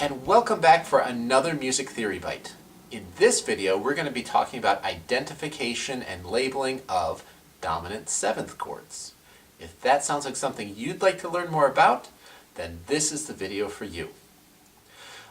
And welcome back for another Music Theory Bite. In this video, we're going to be talking about identification and labeling of dominant seventh chords. If that sounds like something you'd like to learn more about, then this is the video for you.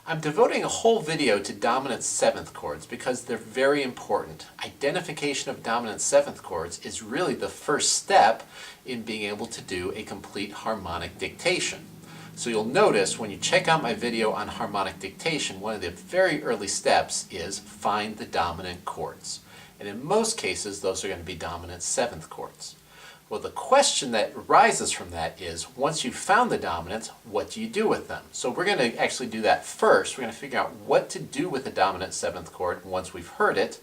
I'm devoting a whole video to dominant seventh chords because they're very important. Identification of dominant seventh chords is really the first step in being able to do a complete harmonic dictation. So you'll notice when you check out my video on harmonic dictation, one of the very early steps is find the dominant chords. And in most cases, those are going to be dominant seventh chords. Well, the question that arises from that is, once you've found the dominants, what do you do with them? So we're going to actually do that first. We're going to figure out what to do with the dominant seventh chord once we've heard it,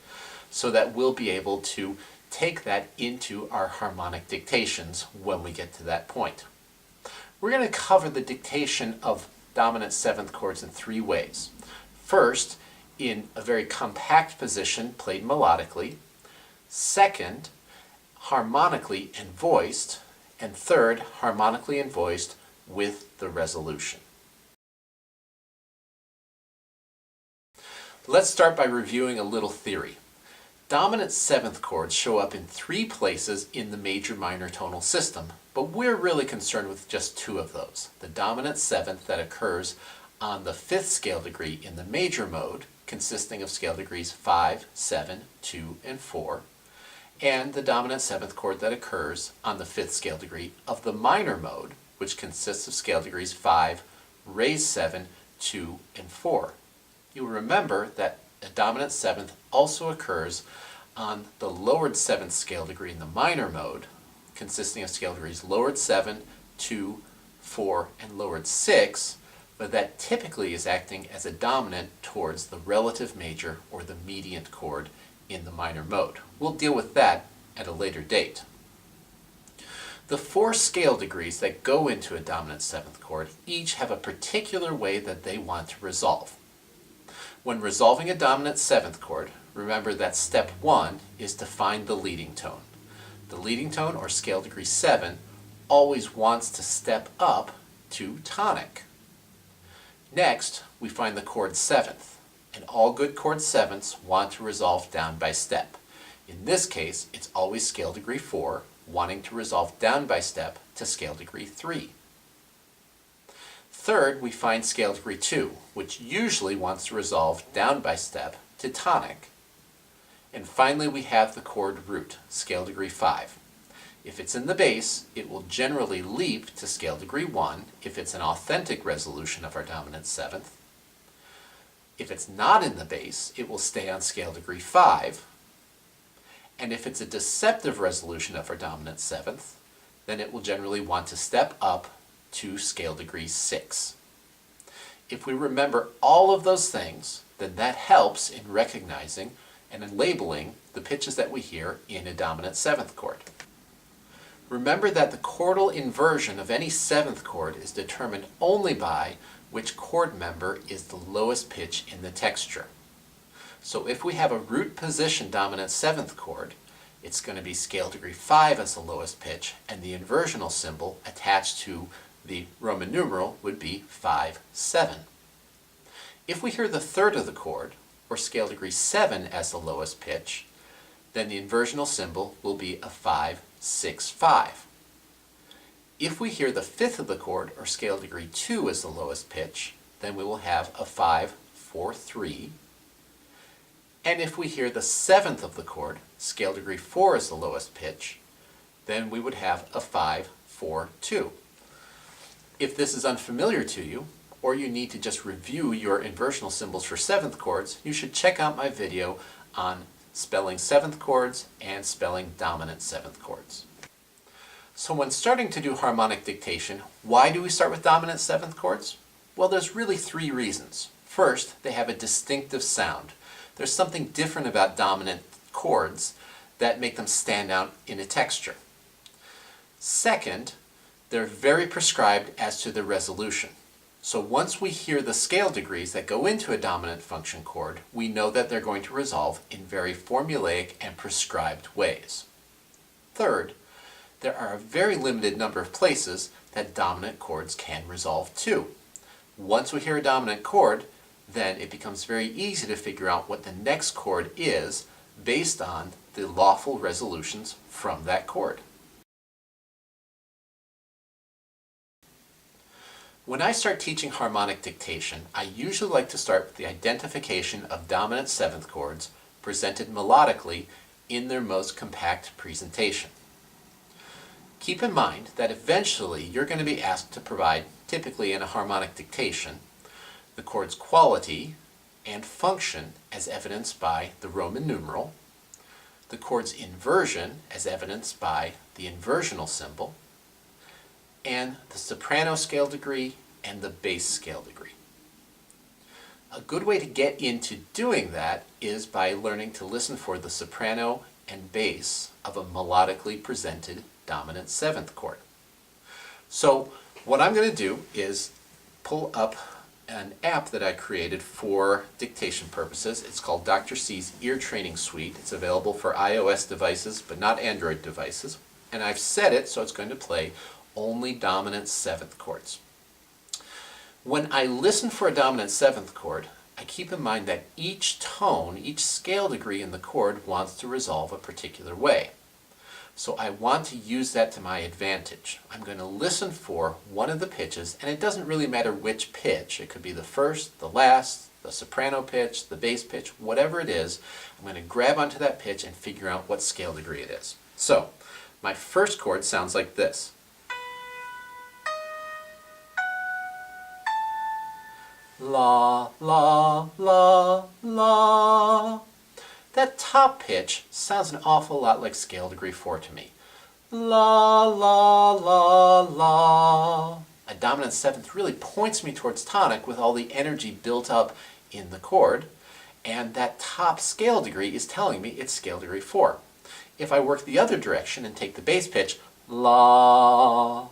so that we'll be able to take that into our harmonic dictations when we get to that point. We're going to cover the dictation of dominant seventh chords in three ways. First, in a very compact position played melodically. Second, harmonically and voiced. And third, harmonically and voiced with the resolution. Let's start by reviewing a little theory. Dominant seventh chords show up in three places in the major-minor tonal system, but we're really concerned with just two of those. The dominant seventh that occurs on the fifth scale degree in the major mode, consisting of scale degrees 5, 7, 2, and 4, and the dominant seventh chord that occurs on the fifth scale degree of the minor mode, which consists of scale degrees 5, raised 7, 2, and 4. You'll remember that a dominant seventh also occurs on the lowered seventh scale degree in the minor mode, consisting of scale degrees lowered 7, 2, 4, and lowered 6, but that typically is acting as a dominant towards the relative major or the mediant chord in the minor mode. We'll deal with that at a later date. The four scale degrees that go into a dominant seventh chord each have a particular way that they want to resolve. When resolving a dominant seventh chord, remember that step 1 is to find the leading tone. The leading tone, or scale degree 7, always wants to step up to tonic. Next, we find the chord seventh, and all good chord sevenths want to resolve down by step. In this case, it's always scale degree 4, wanting to resolve down by step to scale degree 3. Third, we find scale degree 2, which usually wants to resolve down by step to tonic. And finally, we have the chord root, scale degree 5. If it's in the bass, it will generally leap to scale degree 1 if it's an authentic resolution of our dominant seventh. If it's not in the bass, it will stay on scale degree 5. And if it's a deceptive resolution of our dominant seventh, then it will generally want to step up to scale degree 6. If we remember all of those things, then that helps in recognizing and in labeling the pitches that we hear in a dominant seventh chord. Remember that the chordal inversion of any seventh chord is determined only by which chord member is the lowest pitch in the texture. So if we have a root position dominant seventh chord, it's going to be scale degree 5 as the lowest pitch, and the inversional symbol attached to the Roman numeral would be 5, 7. If we hear the third of the chord, or scale degree 7 as the lowest pitch, then the inversional symbol will be a 5, 6, 5. If we hear the fifth of the chord, or scale degree 2 as the lowest pitch, then we will have a 5, 4, 3. And if we hear the seventh of the chord, scale degree 4 as the lowest pitch, then we would have a 5, 4, 2. If this is unfamiliar to you, or you need to just review your inversional symbols for seventh chords, you should check out my video on spelling seventh chords and spelling dominant seventh chords. So when starting to do harmonic dictation, why do we start with dominant seventh chords? Well, there's really three reasons. First, they have a distinctive sound. There's something different about dominant chords that make them stand out in a texture. Second, they're very prescribed as to the resolution. So once we hear the scale degrees that go into a dominant function chord, we know that they're going to resolve in very formulaic and prescribed ways. Third, there are a very limited number of places that dominant chords can resolve to. Once we hear a dominant chord, then it becomes very easy to figure out what the next chord is based on the lawful resolutions from that chord. When I start teaching harmonic dictation, I usually like to start with the identification of dominant seventh chords presented melodically in their most compact presentation. Keep in mind that eventually you're going to be asked to provide, typically in a harmonic dictation, the chord's quality and function as evidenced by the Roman numeral, the chord's inversion as evidenced by the inversional symbol, and the soprano scale degree and the bass scale degree. A good way to get into doing that is by learning to listen for the soprano and bass of a melodically presented dominant seventh chord. So what I'm going to do is pull up an app that I created for dictation purposes. It's called Dr. C's Ear Training Suite. It's available for iOS devices but not Android devices. And I've set it so it's going to play only dominant seventh chords. When I listen for a dominant seventh chord, I keep in mind that each tone, each scale degree in the chord wants to resolve a particular way. So I want to use that to my advantage. I'm going to listen for one of the pitches, and it doesn't really matter which pitch. It could be the first, the last, the soprano pitch, the bass pitch, whatever it is. I'm going to grab onto that pitch and figure out what scale degree it is. So my first chord sounds like this. La, la, la, la. That top pitch sounds an awful lot like scale degree 4 to me. La, la, la, la. A dominant seventh really points me towards tonic with all the energy built up in the chord, and that top scale degree is telling me it's scale degree 4. If I work the other direction and take the bass pitch, la,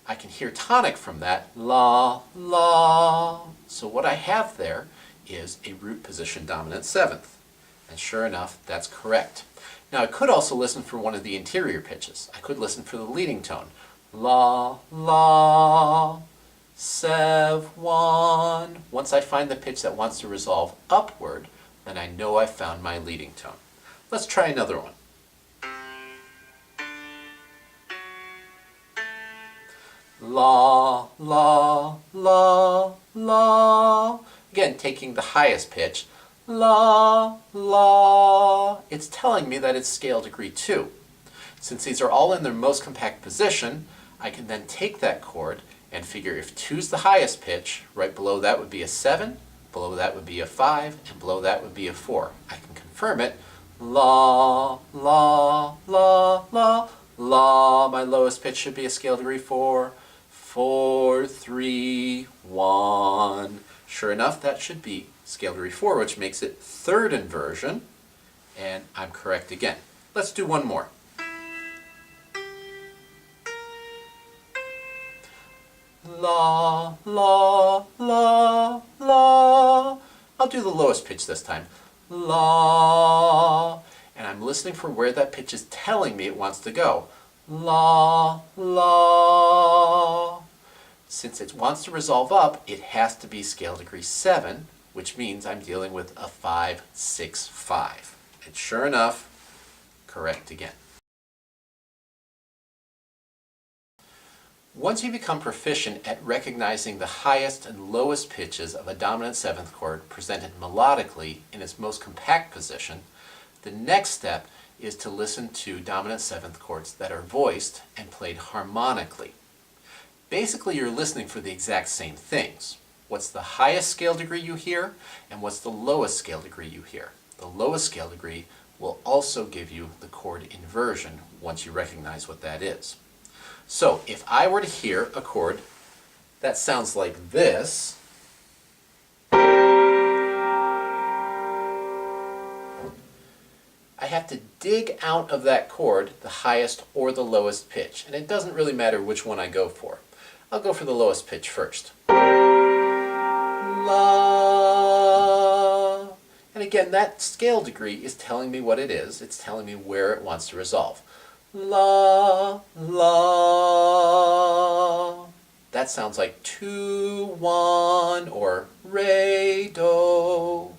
I can hear tonic from that, la, la. So what I have there is a root position dominant seventh. And sure enough, that's correct. Now I could also listen for one of the interior pitches. I could listen for the leading tone. La, la, sev, one. Once I find the pitch that wants to resolve upward, then I know I've found my leading tone. Let's try another one. La, la, la, la. Again, taking the highest pitch. La, la. It's telling me that it's scale degree 2. Since these are all in their most compact position, I can then take that chord and figure if 2's the highest pitch, right below that would be a 7, below that would be a 5, and below that would be a 4. I can confirm it. La, la, la, la, la. My lowest pitch should be a scale degree 4. 4, 3, 1. Sure enough, that should be scale degree 4, which makes it third inversion, and I'm correct again. Let's do one more. La, la, la, la. I'll do the lowest pitch this time. La, and I'm listening for where that pitch is telling me it wants to go. La, la. Since it wants to resolve up, it has to be scale degree 7, which means I'm dealing with a 5, 6, 5. And sure enough, correct again. Once you become proficient at recognizing the highest and lowest pitches of a dominant seventh chord presented melodically in its most compact position, the next step is to listen to dominant seventh chords that are voiced and played harmonically. Basically, you're listening for the exact same things. What's the highest scale degree you hear, and what's the lowest scale degree you hear? The lowest scale degree will also give you the chord inversion once you recognize what that is. So, if I were to hear a chord that sounds like this, I have to dig out of that chord the highest or the lowest pitch, and it doesn't really matter which one I go for. I'll go for the lowest pitch first. La. And again, that scale degree is telling me what it is. It's telling me where it wants to resolve. La, la. that sounds like 2, 1, or re, do.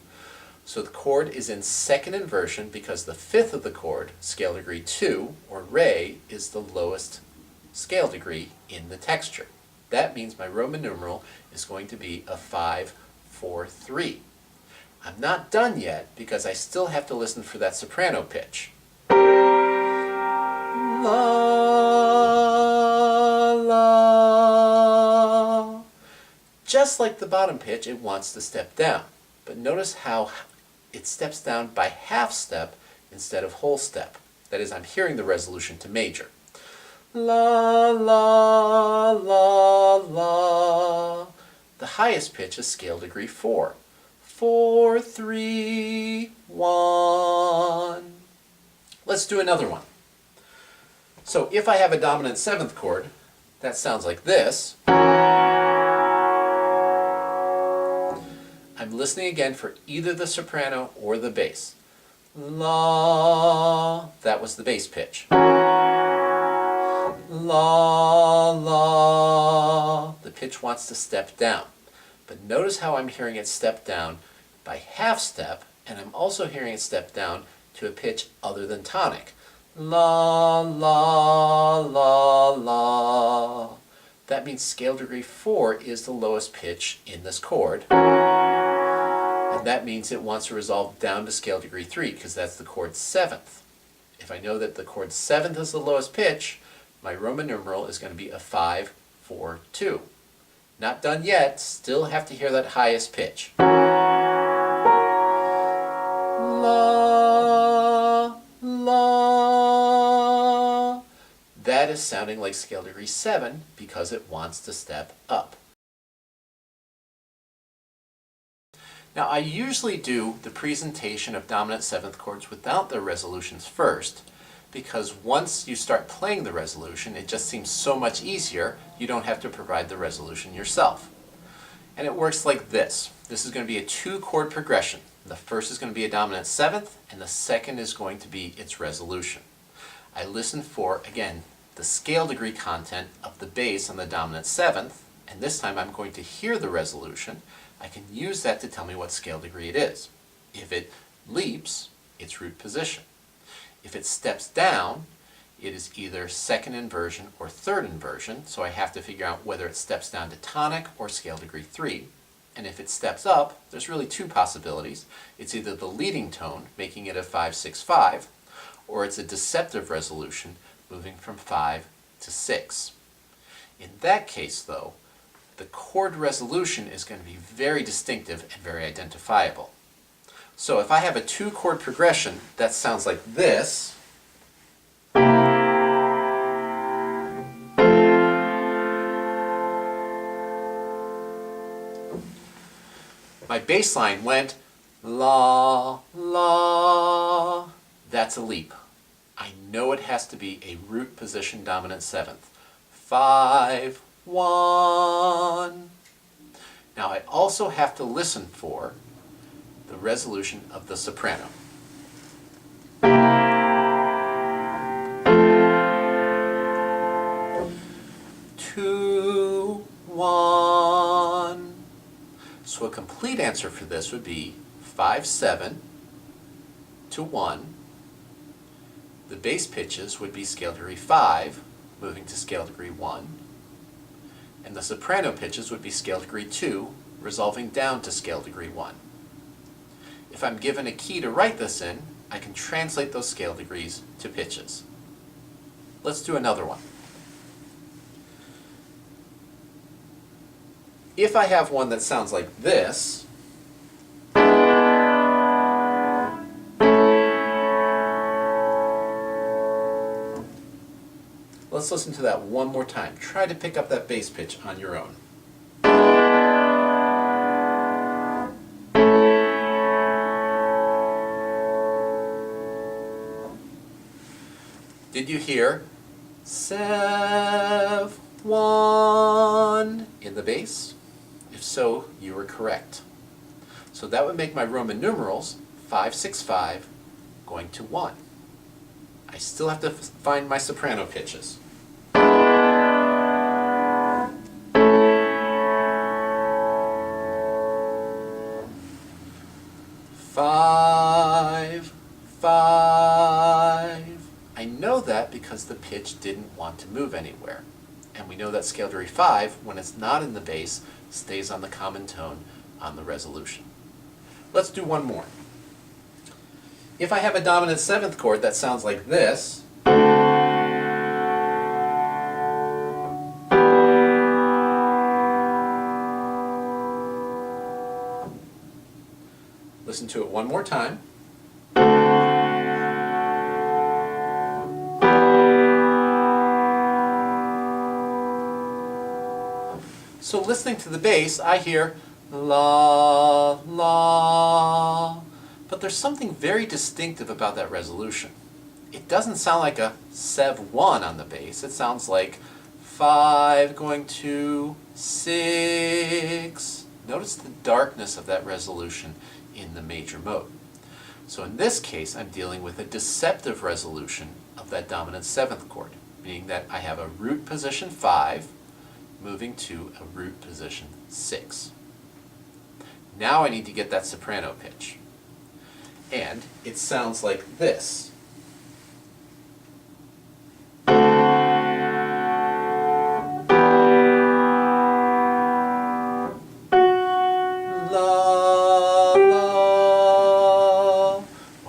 So the chord is in second inversion because the fifth of the chord, scale degree 2, or re, is the lowest scale degree in the texture. That means my Roman numeral is going to be a 5, 4, 3. I'm not done yet because I still have to listen for that soprano pitch. La, la. Just like the bottom pitch, it wants to step down. But notice how it steps down by half step instead of whole step. That is, I'm hearing the resolution to major. La, la, la, la. The highest pitch is scale degree 4. 4, 3, 1. Let's do another one. So if I have a dominant 7th chord, that sounds like this. I'm listening again for either the soprano or the bass. La, that was the bass pitch. La, la, the pitch wants to step down. But notice how I'm hearing it step down by half step, and I'm also hearing it step down to a pitch other than tonic. La, la, la, la. That means scale degree 4 is the lowest pitch in this chord. And that means it wants to resolve down to scale degree 3 because that's the chord's 7th. If I know that the chord's 7th is the lowest pitch, my Roman numeral is going to be a 5, 4, 2. Not done yet, still have to hear that highest pitch. La, la. That is sounding like scale degree 7 because it wants to step up. Now I usually do the presentation of dominant 7th chords without their resolutions first, because once you start playing the resolution, it just seems so much easier, you don't have to provide the resolution yourself. And it works like this. This is going to be a 2-chord progression. The first is going to be a dominant 7th, and the second is going to be its resolution. I listen for, again, the scale degree content of the bass on the dominant 7th, and this time I'm going to hear the resolution. I can use that to tell me what scale degree it is. If it leaps, it's root position. If it steps down, it is either second inversion or third inversion, so I have to figure out whether it steps down to tonic or scale degree 3. And if it steps up, there's really 2 possibilities. It's either the leading tone, making it a 5, 6, 5, or it's a deceptive resolution, moving from 5 to 6. In that case, though, the chord resolution is going to be very distinctive and very identifiable. So if I have a 2-chord progression that sounds like this, my bass line went la, la. That's a leap. I know it has to be a root position dominant 7th. 5, 1. Now I also have to listen for the resolution of the soprano. 2, 1. So a complete answer for this would be 5, 7 to 1. The bass pitches would be scale degree 5, moving to scale degree 1. And the soprano pitches would be scale degree 2, resolving down to scale degree 1. If I'm given a key to write this in, I can translate those scale degrees to pitches. Let's do another one. If I have one that sounds like this, let's listen to that one more time. Try to pick up that bass pitch on your own. Did you hear sev 1 in the bass? If so, you were correct. So that would make my Roman numerals 5, 6, 5 going to 1. I still have to find my soprano pitches. 5, 5. I know that because the pitch didn't want to move anywhere. And we know that scale degree 5, when it's not in the bass, stays on the common tone on the resolution. Let's do one more. If I have a dominant 7th chord that sounds like this, listen to it one more time. So listening to the bass, I hear la, la, but there's something very distinctive about that resolution. It doesn't sound like a 7-1 on the bass. It sounds like 5 going to 6. Notice the darkness of that resolution in the major mode. So in this case, I'm dealing with a deceptive resolution of that dominant 7th chord, meaning that I have a root position 5 moving to a root position 6. Now I need to get that soprano pitch. And it sounds like this.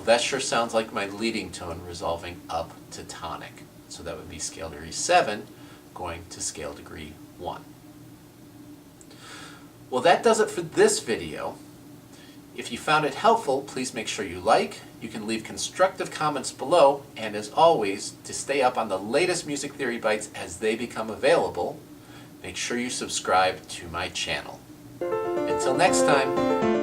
That sure sounds like my leading tone resolving up to tonic. So that would be scale degree 7 going to scale degree 1. Well, that does it for this video. If you found it helpful, please make sure you like. You can leave constructive comments below, and as always, to stay up on the latest music theory bites as they become available, make sure you subscribe to my channel. Until next time.